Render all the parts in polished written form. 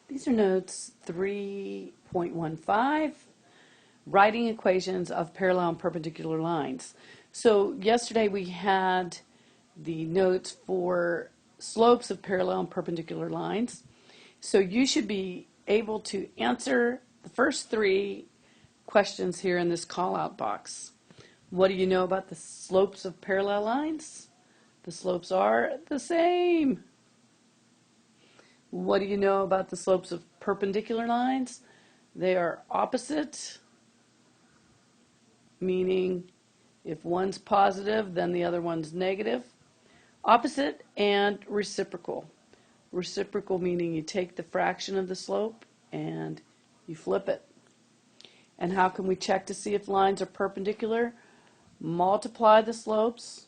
These are notes 3.15, writing equations of parallel and perpendicular lines. So yesterday we had the notes for slopes of parallel and perpendicular lines. So you should be able to answer the first three questions here in this call-out box. What do you know about the slopes of parallel lines? The slopes are the same. What do you know about the slopes of perpendicular lines? They are opposite, meaning if one's positive, then the other one's negative. Opposite and reciprocal. Reciprocal meaning you take the fraction of the slope and you flip it. And how can we check to see if lines are perpendicular? Multiply the slopes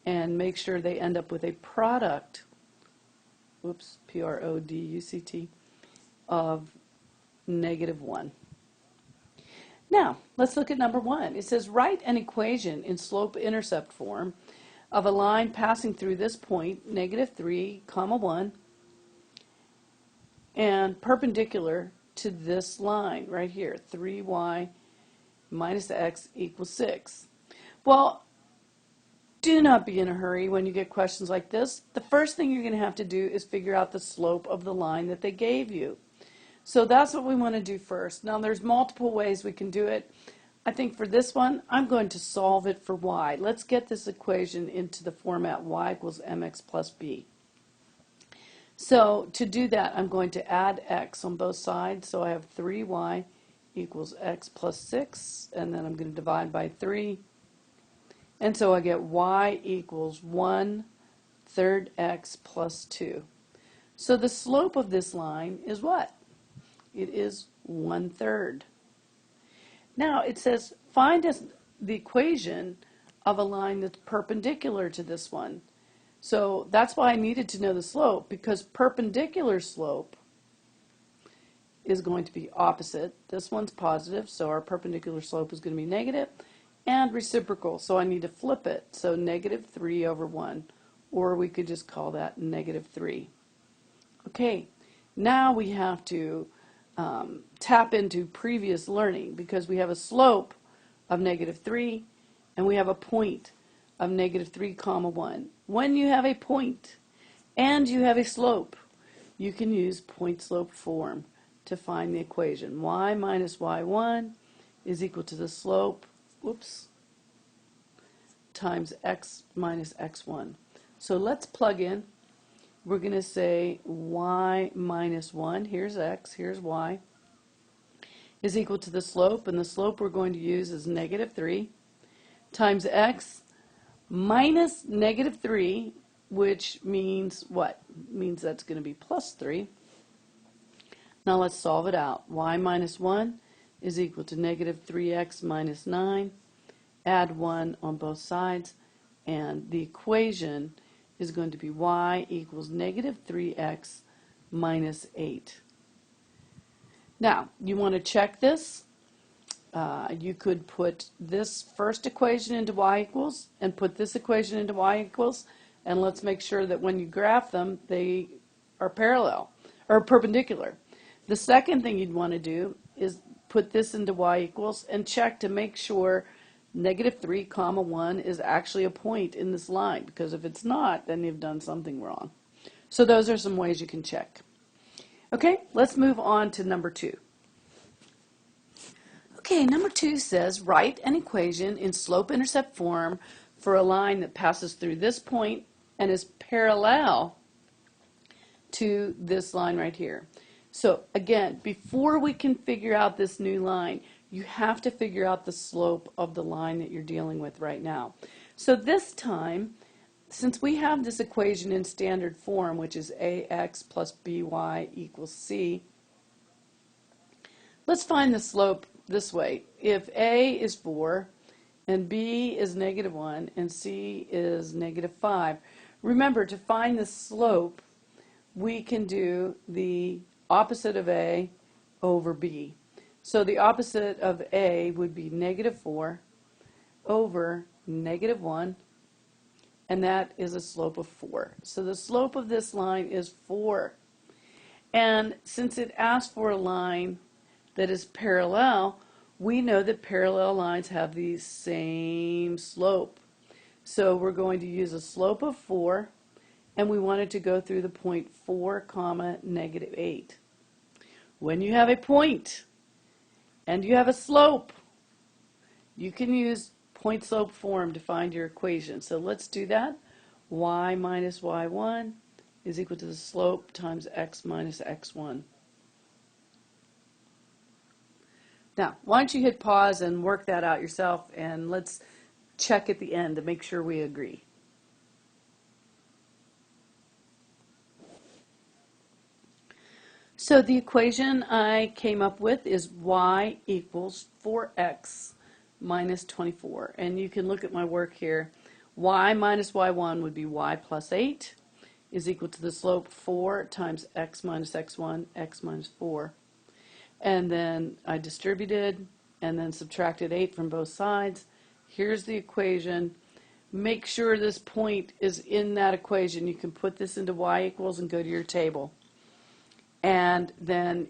and make sure they end up with a product, P-R-O-D-U-C-T, of -1. Now, let's look at number 1. It says, write an equation in slope-intercept form of a line passing through this point, -3, 1, and perpendicular to this line right here, 3y minus x equals 6. Well, do not be in a hurry when you get questions like this. The first thing you're going to have to do is figure out the slope of the line that they gave you. So that's what we want to do first. Now there's multiple ways we can do it. I think for this one, I'm going to solve it for y. Let's get this equation into the format y equals mx plus b. So to do that, I'm going to add x on both sides. So I have 3y equals x plus 6, and then I'm going to divide by 3. And so I get y equals 1/3 x plus 2. So the slope of this line is what? It is 1/3. Now it says find the equation of a line that's perpendicular to this one. So that's why I needed to know the slope, because perpendicular slope is going to be opposite. This one's positive, so our perpendicular slope is going to be negative, and reciprocal, so I need to flip it. So -3/1, or we could just call that -3. Okay, now we have to tap into previous learning, because we have a slope of -3 and we have a point of -3, 1. When you have a point and you have a slope, you can use point-slope form to find the equation. Y minus y1 is equal to the slope, times x minus x1. So let's plug in. We're going to say y minus 1, here's x, here's y, is equal to the slope, and the slope we're going to use is -3, times x minus -3, which means what? Means that's going to be +3. Now let's solve it out. Y minus 1 is equal to -3x minus 9. Add 1 on both sides, and the equation is going to be y equals -3x minus 8. Now, you want to check this. You could put this first equation into y equals and put this equation into y equals, and let's make sure that when you graph them, they are parallel or perpendicular. The second thing you'd want to do is put this into y equals and check to make sure -3, 1 is actually a point in this line, because if it's not, then you've done something wrong. So those are some ways you can check. Okay, let's move on to number 2. Okay, number 2 says write an equation in slope-intercept form for a line that passes through this point and is parallel to this line right here. So again, before we can figure out this new line, you have to figure out the slope of the line that you're dealing with right now. So this time, since we have this equation in standard form, which is ax plus by equals c, let's find the slope this way. If a is 4 and b is -1 and c is -5, remember, to find the slope, we can do the opposite of a over b. So the opposite of a would be -4 over -1, and that is a slope of 4. So the slope of this line is 4. And since it asks for a line that is parallel, we know that parallel lines have the same slope. So we're going to use a slope of 4, and we want it to go through the point 4 comma negative 8. When you have a point and you have a slope, you can use point slope form to find your equation. So let's do that. Y minus y1 is equal to the slope times x minus x1. Now, why don't you hit pause and work that out yourself, and let's check at the end to make sure we agree. So the equation I came up with is y equals 4x minus 24. And you can look at my work here. Y minus y1 would be y plus 8 is equal to the slope 4 times x minus x1, x minus 4. And then I distributed and then subtracted 8 from both sides. Here's the equation. Make sure this point is in that equation. You can put this into y equals and go to your table. And then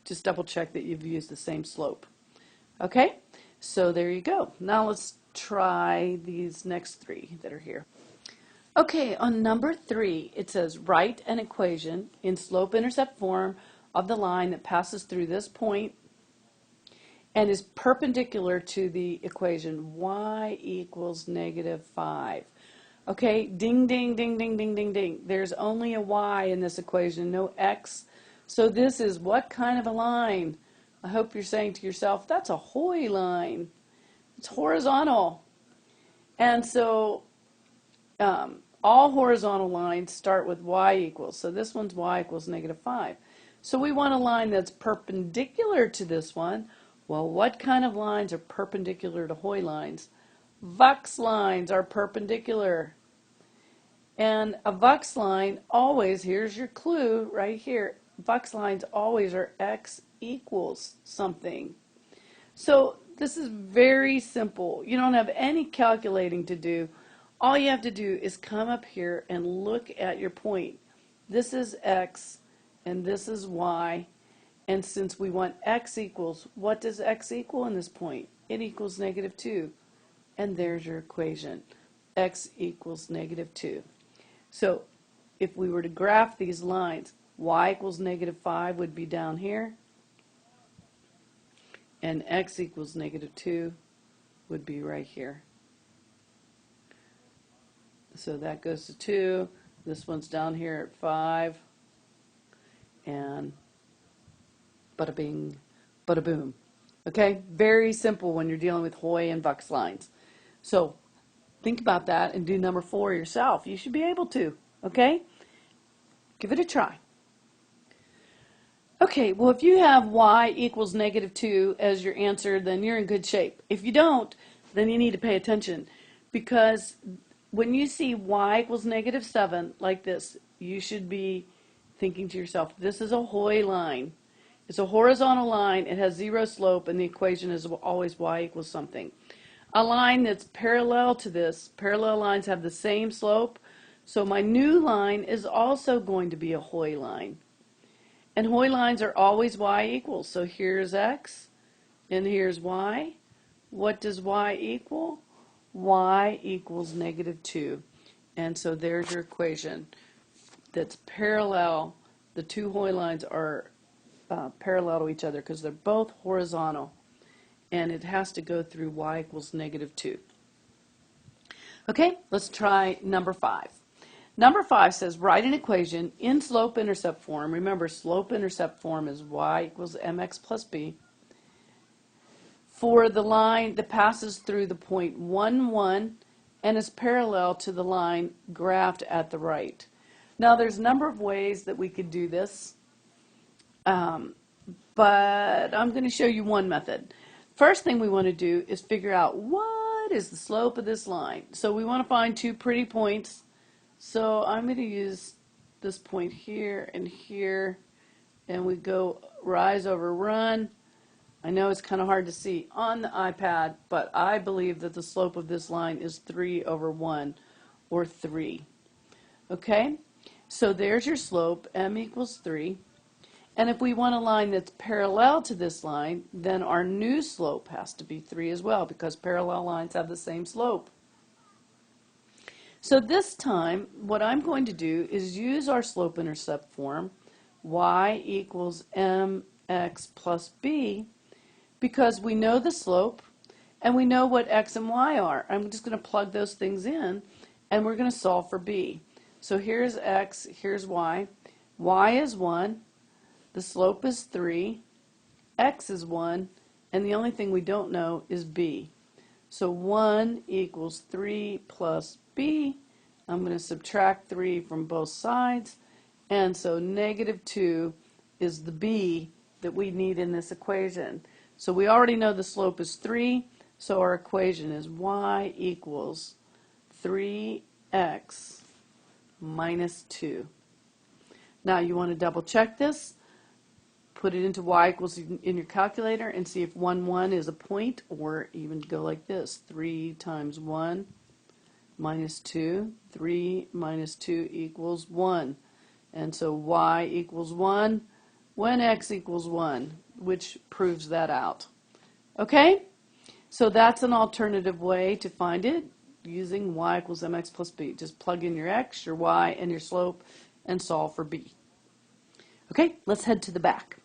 just double check that you've used the same slope. Okay, so there you go. Now let's try these next 3 that are here. Okay, on number 3, it says write an equation in slope-intercept form of the line that passes through this point and is perpendicular to the equation y equals negative 5. Okay, ding, ding, ding, ding, ding, ding, ding. There's only a y in this equation, no x. So this is what kind of a line? I hope you're saying to yourself, that's a Hoy line. It's horizontal. And so all horizontal lines start with y equals. So this one's y equals negative 5. So we want a line that's perpendicular to this one. Well, what kind of lines are perpendicular to Hoy lines? Vux lines are perpendicular. And a Vux line always, here's your clue right here, Vux lines always are x equals something. So this is very simple. You don't have any calculating to do. All you have to do is come up here and look at your point. This is x and this is y. And since we want x equals, what does x equal in this point? It equals negative 2. And there's your equation. X equals negative 2. So if we were to graph these lines, y equals negative 5 would be down here. And x equals negative 2 would be right here. So that goes to 2. This one's down here at 5. And bada bing, bada boom. Okay? Very simple when you're dealing with Hoy and Vux lines. So think about that and do number 4 yourself. You should be able to. Okay? Give it a try. Okay, well, if you have y equals negative 2 as your answer, then you're in good shape. If you don't, then you need to pay attention, because when you see y equals negative 7 like this, you should be thinking to yourself, this is a Hoy line. It's a horizontal line, it has 0 slope, and the equation is always y equals something. A line that's parallel to this, parallel lines have the same slope, so my new line is also going to be a Hoy line. And Hoy lines are always y equals. So here's x, and here's y. What does y equal? Y equals negative 2. And so there's your equation that's parallel. The two Hoy lines are parallel to each other because they're both horizontal. And it has to go through y equals negative 2. Okay, let's try number 5. Number 5 says write an equation in slope-intercept form. Remember, slope-intercept form is y equals mx plus b for the line that passes through the point 1, 1 and is parallel to the line graphed at the right. Now, there's a number of ways that we could do this, but I'm going to show you one method. First thing we want to do is figure out what is the slope of this line. So we want to find 2 pretty points. So I'm going to use this point here, and we go rise over run. I know it's kind of hard to see on the iPad, but I believe that the slope of this line is 3 over 1, or 3. Okay, so there's your slope, m equals 3. And if we want a line that's parallel to this line, then our new slope has to be 3 as well, because parallel lines have the same slope. So this time, what I'm going to do is use our slope-intercept form, y equals mx plus b, because we know the slope and we know what x and y are. I'm just going to plug those things in, and we're going to solve for b. So here's x, here's y. Y is 1, the slope is 3, x is 1, and the only thing we don't know is b. So 1 equals 3 plus b. I'm going to subtract 3 from both sides, and so negative 2 is the b that we need in this equation. So we already know the slope is 3, so our equation is y equals 3x minus 2. Now you want to double check this. Put it into y equals in your calculator and see if 1, 1 is a point, or even go like this. 3 times 1 minus 2. 3 minus 2 equals 1. And so y equals 1 when x equals 1, which proves that out. Okay? So that's an alternative way to find it using y equals mx plus b. Just plug in your x, your y, and your slope and solve for b. Okay, let's head to the back.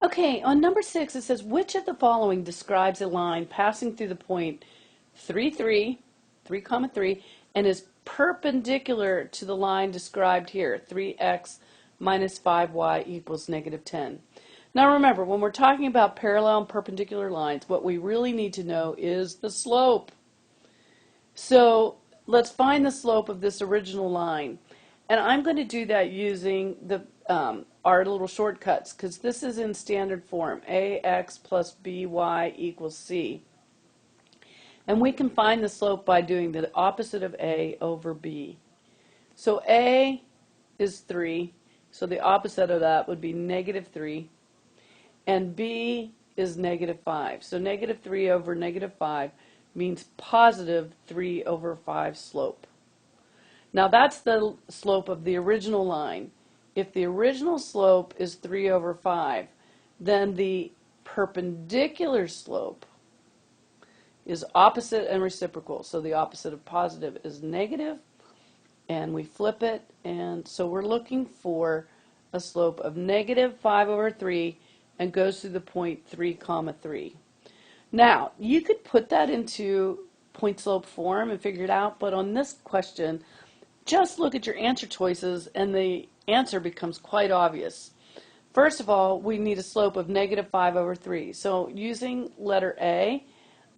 Okay, on number 6 it says, which of the following describes a line passing through the point 3, 3, 3, 3, and is perpendicular to the line described here, 3x minus 5y equals negative 10. Now remember, when we're talking about parallel and perpendicular lines, what we really need to know is the slope. So let's find the slope of this original line. And I'm going to do that using the our little shortcuts, because this is in standard form, ax plus by equals c. And we can find the slope by doing the opposite of a over b. So a is 3, so the opposite of that would be negative 3. And b is negative 5. So negative 3 over negative 5 means positive 3 over 5 slope. Now that's the slope of the original line. If the original slope is 3 over 5, then the perpendicular slope is opposite and reciprocal. So the opposite of positive is negative, and we flip it, and so we're looking for a slope of negative 5 over 3 and goes through the point 3, 3. Now, you could put that into point slope form and figure it out, but on this question, just look at your answer choices and the answer becomes quite obvious. First of all, we need a slope of negative 5 over 3. So using letter A,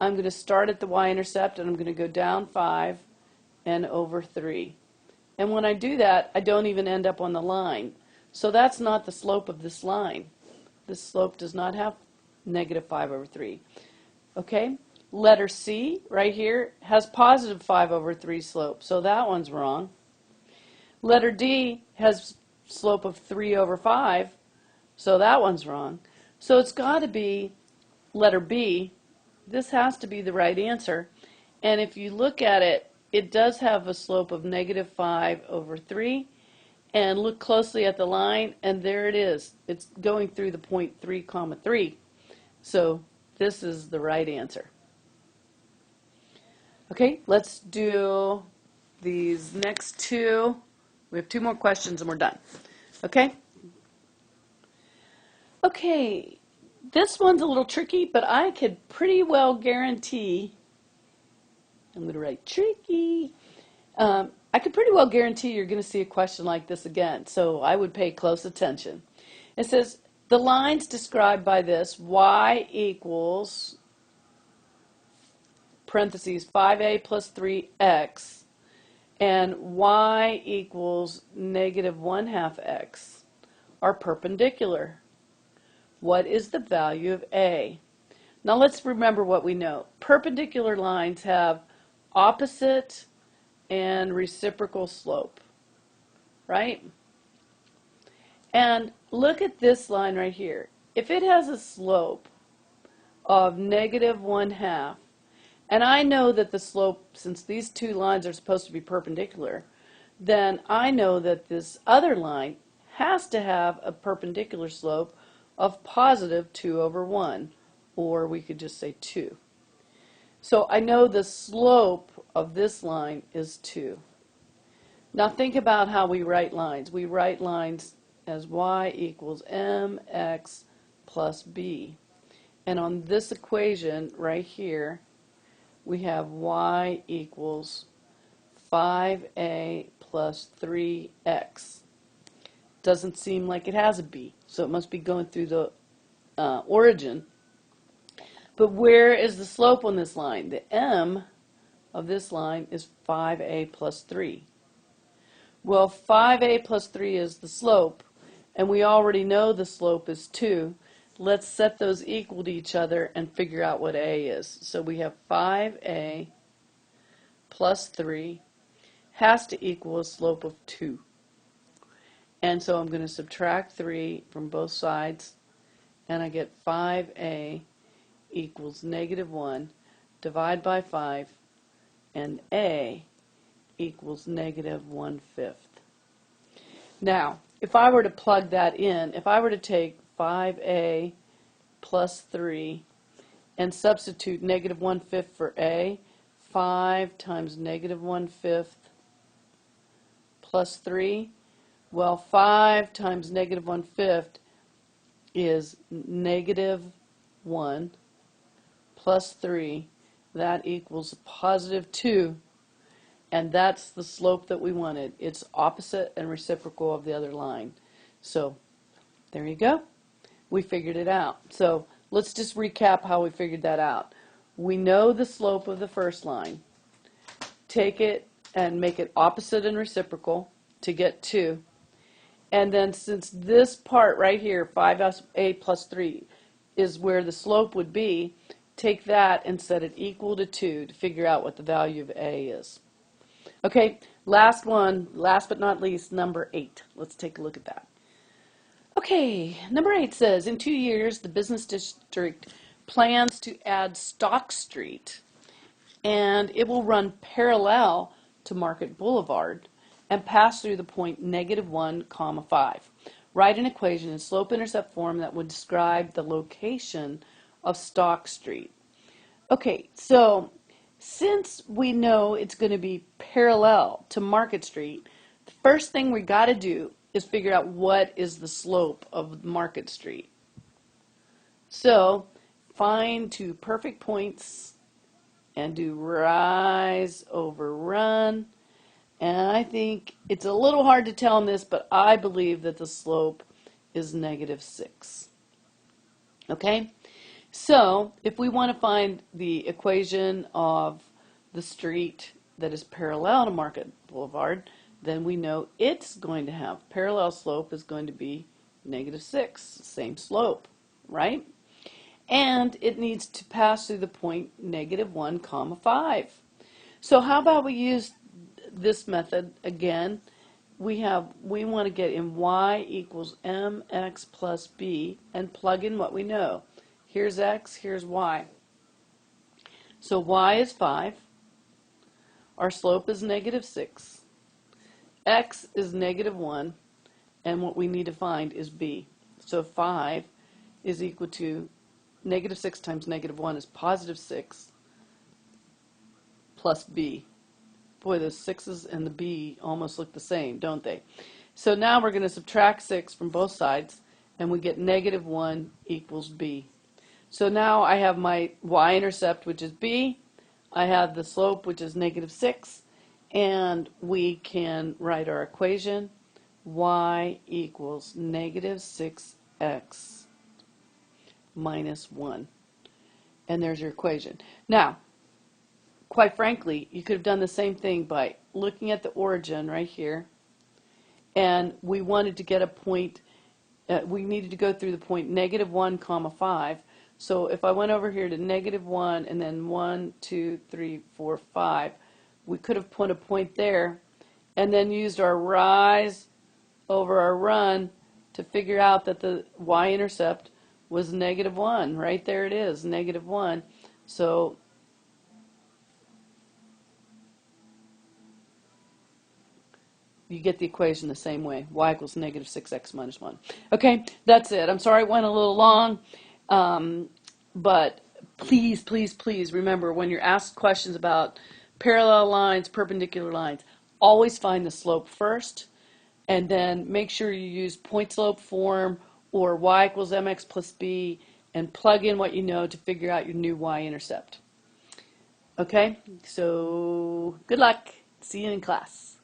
I'm going to start at the y-intercept and I'm going to go down 5 and over 3. And when I do that, I don't even end up on the line. So that's not the slope of this line. This slope does not have negative 5 over 3. Okay? Letter C, right here, has positive 5 over 3 slope, so that one's wrong. Letter D has slope of 3 over 5, so that one's wrong. So it's got to be letter B. This has to be the right answer. And if you look at it, it does have a slope of negative 5 over 3. And look closely at the line, and there it is. It's going through the point 3, 3. So this is the right answer. Okay, let's do these next two. We have 2 more questions and we're done. Okay? Okay, this one's a little tricky, but I could pretty well guarantee, I'm going to write tricky, I could pretty well guarantee you're going to see a question like this again, so I would pay close attention. It says, the lines described by this, y equals, parentheses, 5a plus 3x, and y equals negative 1/2 x, are perpendicular. What is the value of a? Now let's remember what we know. Perpendicular lines have opposite and reciprocal slope, right? And look at this line right here. If it has a slope of negative 1/2, And I know that the slope, since these two lines are supposed to be perpendicular, then I know that this other line has to have a perpendicular slope of positive 2 over 1, or we could just say 2. So I know the slope of this line is 2. Now think about how we write lines. We write lines as y equals mx plus b. And on this equation right here, we have y equals 5a plus 3x. Doesn't seem like it has a b, so it must be going through the origin. But where is the slope on this line? The m of this line is 5a plus 3. Well, 5a plus 3 is the slope, and we already know the slope is 2. Let's set those equal to each other and figure out what a is. So we have 5a plus 3 has to equal a slope of 2. And so I'm going to subtract 3 from both sides, and I get 5a equals negative 1, divide by 5, and a equals negative 1/5. Now, if I were to plug that in, if I were to take 5a plus 3 and substitute negative 1/5 for a, 5 times negative 1/5 plus 3, well, 5 times negative 1/5 is negative 1 plus 3. That equals positive 2. And that's the slope that we wanted. It's opposite and reciprocal of the other line. So there you go. We figured it out. So let's just recap how we figured that out. We know the slope of the first line. Take it and make it opposite and reciprocal to get 2. And then since this part right here, 5a plus 3, is where the slope would be, take that and set it equal to 2 to figure out what the value of a is. Okay, last one, last but not least, number 8. Let's take a look at that. Okay, number 8 says, in 2 years, the business district plans to add Stock Street, and it will run parallel to Market Boulevard and pass through the point -1, 5. Write an equation in slope-intercept form that would describe the location of Stock Street. Okay, so since we know it's going to be parallel to Market Street, the first thing we got to do is figure out what is the slope of Market Street. So find 2 perfect points and do rise over run. And I think it's a little hard to tell in this, but I believe that the slope is -6. Okay? So, if we want to find the equation of the street that is parallel to Market Boulevard, then we know it's going to have parallel slope is going to be -6, same slope, right? And it needs to pass through the point -1, 5. So how about we use this method again? We want to get in y equals mx plus b and plug in what we know. Here's x, here's y. So y is 5. Our slope is -6. X is -1. And what we need to find is b. So 5 is equal to -6 times -1 is +6 plus b. Boy, the 6's and the b almost look the same, don't they? So now we're going to subtract 6 from both sides, and we get -1 equals b. So now I have my y-intercept, which is b. I have the slope, which is -6. And we can write our equation. Y equals -6x minus 1. And there's your equation. Now, quite frankly, you could have done the same thing by looking at the origin right here. And we wanted to get a point, we needed to go through the point -1, 5. So if I went over here to -1 and then 1, 2, 3, 4, 5, we could have put a point there and then used our rise over our run to figure out that the y-intercept was -1. Right there it is, -1. So you get the equation the same way. Y equals negative 6x minus 1. Okay, that's it. I'm sorry it went a little long, but please, please, please remember when you're asked questions about parallel lines, perpendicular lines, always find the slope first, and then make sure you use point slope form or y equals mx plus b, and plug in what you know to figure out your new y-intercept. Okay, so good luck. See you in class.